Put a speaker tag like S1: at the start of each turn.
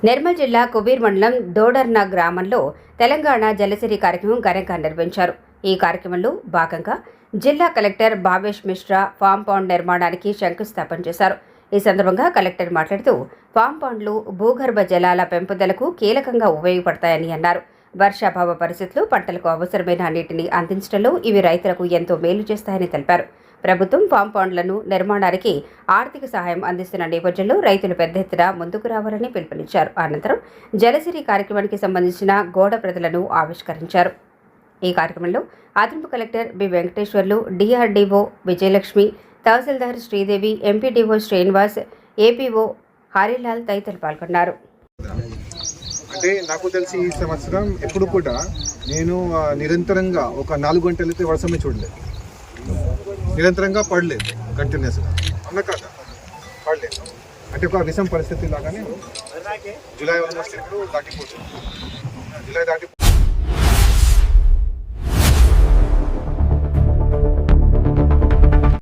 S1: నిర్మల్ జిల్లా కుబీర్ మండలం దోడర్న గ్రామంలో తెలంగాణ జలసిరి కార్యక్రమం ఘనంగా నిర్వహించారు. ఈ కార్యక్రమంలో భాగంగా జిల్లా collector Bhavesh Mishra farm pond నిర్మాణానికి శంకుస్థాపన చేశారు. ఈ సందర్భంగా కలెక్టర్ మాట్లాడుతూ ఫామ్ పాండ్లు భూగర్భ జలాల పెంపుదలకు కీలకంగా ఉపయోగపడతాయని అన్నారు. వర్షాభావ పరిస్థితులు పంటలకు అవసరమైన నీటిని అందించడంలో ఇవి రైతులకు ఎంతో మేలు చేస్తాయని తెలిపారు. ప్రభుత్వం ఫామ్ పాండ్లను నిర్మాణానికి ఆర్థిక సహాయం అందిస్తున్న నేపథ్యంలో రైతులు పెద్ద ఎత్తున ముందుకు రావాలని పిలుపునిచ్చారు. అనంతరం జలసిరి కార్యక్రమానికి సంబంధించిన గోడ ప్రతులను ఆవిష్కరించారు. ఈ కార్యక్రమంలో అదనపు collector B Venkateswarlu, DRDO Vijayalakshmi, తహసీల్దార్ శ్రీదేవి, ఎంపీడీఓ శ్రీనివాస్, ఏపీఓ హరిలాల్ తదితరులు పాల్గొన్నారు.
S2: అంటే నాకు తెలిసి ఈ సంవత్సరం ఎప్పుడు కూడా నేను నిరంతరంగా ఒక 4 గంటలు అయితే వర్షమే చూడలేదు. నిరంతరంగా పడలేదు, కంటిన్యూస్గా అన్న కాదా పడలేదు. అంటే ఒక విషం పరిస్థితి లాగానే జూలై ఆల్మోస్ట్ ఇప్పుడు దాటిపోతుంది. జూలై దాటి